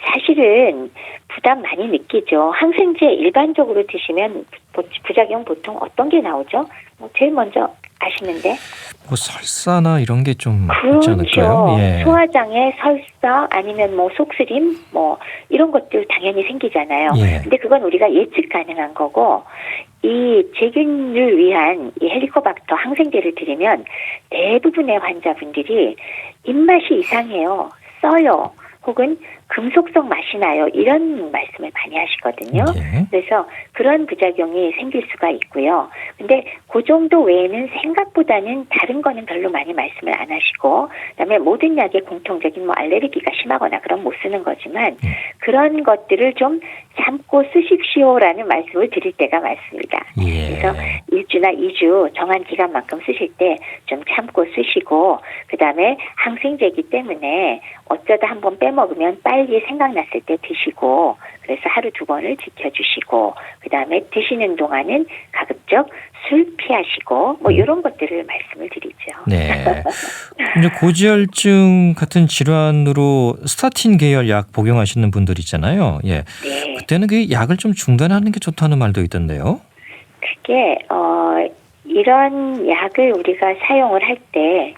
사실은 부담 많이 느끼죠. 항생제 일반적으로 드시면 부작용 보통 어떤 게 나오죠? 제일 먼저 아시는데? 뭐 설사나 이런 게 좀 있지 않을까요? 그렇죠. 예. 소화장애, 설사, 아니면 뭐 속쓰림, 뭐 이런 것들 당연히 생기잖아요. 예. 근데 그건 우리가 예측 가능한 거고, 이 제균을 위한 이 헬리코박터 항생제를 드리면 대부분의 환자분들이 입맛이 이상해요. 써요. 혹은 금속성 맛이 나요. 이런 말씀을 많이 하시거든요. 예. 그래서 그런 부작용이 생길 수가 있고요. 근데 그 정도 외에는 생각보다는 다른 거는 별로 많이 말씀을 안 하시고, 그다음에 모든 약에 공통적인 뭐 알레르기가 심하거나 그럼 못 쓰는 거지만 그런 것들을 좀 참고 쓰십시오라는 말씀을 드릴 때가 많습니다. 예. 그래서 1주나 2주 정한 기간만큼 쓰실 때 좀 참고 쓰시고, 그다음에 항생제이기 때문에 어쩌다 한번 빼먹으면 빨리 생각났을 때 드시고, 그래서 하루 2번을 지켜주시고, 그다음에 드시는 동안은 가급적 술 피하시고 뭐 이런 것들을 말씀을 드리죠. 네. 이제 고지혈증 같은 질환으로 스타틴 계열 약 복용하시는 분들 있잖아요. 예. 네. 그때는 그 약을 좀 중단하는 게 좋다는 말도 있던데요. 그게 이런 약을 우리가 사용을 할 때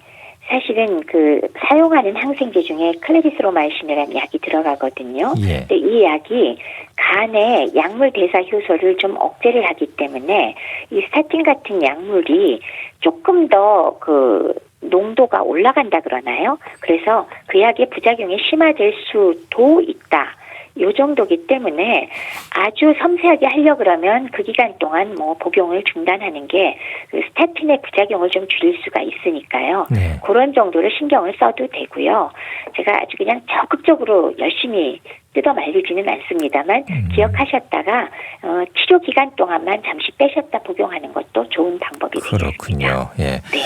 사실은 그 사용하는 항생제 중에 클레리스로마이신이라는 약이 들어가거든요. 예. 근데 이 약이 간의 약물 대사 효소를 좀 억제를 하기 때문에 이 스타틴 같은 약물이 조금 더 그 농도가 올라간다 그러나요? 그래서 그 약의 부작용이 심화될 수도 있다. 요 정도기 때문에 아주 섬세하게 하려 그러면 그 기간 동안 뭐 복용을 중단하는 게 그 스타틴의 부작용을 좀 줄일 수가 있으니까요. 네. 그런 정도로 신경을 써도 되고요. 제가 아주 그냥 적극적으로 열심히 뜯어 말리지는 않습니다만 기억하셨다가 치료 기간 동안만 잠시 빼셨다 복용하는 것도 좋은 방법이 되겠습니다. 그렇군요. 예. 네.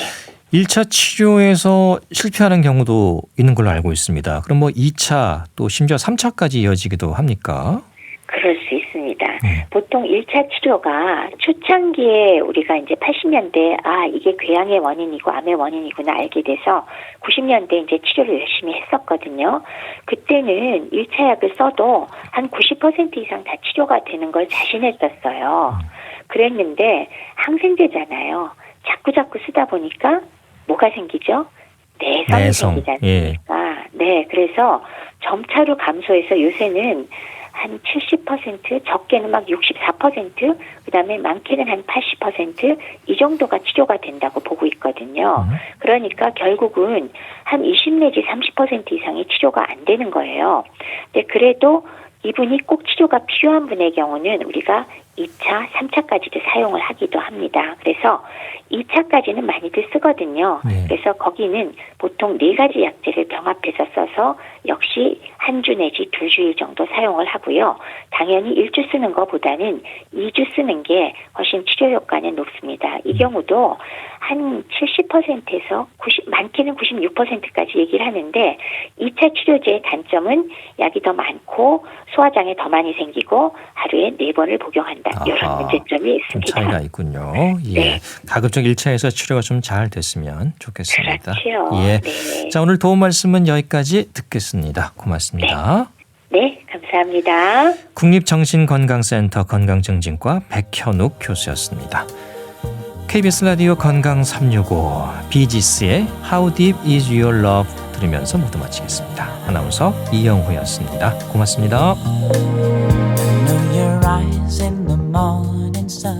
1차 치료에서 실패하는 경우도 있는 걸로 알고 있습니다. 그럼 뭐 2차 또 심지어 3차까지 이어지기도 합니까? 그럴 수 있습니다. 보통 1차 치료가 초창기에 우리가 이제 80년대 이게 궤양의 원인이고 암의 원인이구나 알게 돼서 90년대 이제 치료를 열심히 했었거든요. 그때는 1차 약을 써도 한 90% 이상 다 치료가 되는 걸 자신했었어요. 그랬는데 항생제잖아요. 자꾸 쓰다 보니까 뭐가 생기죠? 내성이 내성. 생기지 않습니까? 네, 그래서 점차로 감소해서 요새는 한 70%, 적게는 막 64%, 그다음에 많게는 한 80%, 이 정도가 치료가 된다고 보고 있거든요. 그러니까 결국은 한 20 내지 30% 이상이 치료가 안 되는 거예요. 근데 그래도 이분이 꼭 치료가 필요한 분의 경우는 우리가 2차, 3차까지도 사용을 하기도 합니다. 그래서 2차까지는 많이들 쓰거든요. 네. 그래서 거기는 보통 4가지 약제를 병합해서 써서 역시 한 주 내지 2주일 정도 사용을 하고요. 당연히 1주 쓰는 것보다는 2주 쓰는 게 훨씬 치료 효과는 높습니다. 이 경우도 한 70%에서 90, 많게는 96%까지 얘기를 하는데 2차 치료제의 단점은 약이 더 많고 소화장애 더 많이 생기고 하루에 4번을 복용한다. 이런 문제점이 좀 있습니다. 차이가 있군요. 예. 네. 가급적 1차에서 치료가 좀 잘 됐으면 좋겠습니다. 그렇죠. 예. 네. 자, 오늘 도움 말씀은 여기까지 듣겠습니다. 고맙습니다. 네, 감사합니다. 국립정신건강센터 건강증진과 백현욱 교수였습니다. KBS 라디오 건강 365 비지스의 How Deep Is Your Love 들으면서 모두 마치겠습니다. 아나운서 이영호였습니다. 고맙습니다. I know your eyes in the morning sun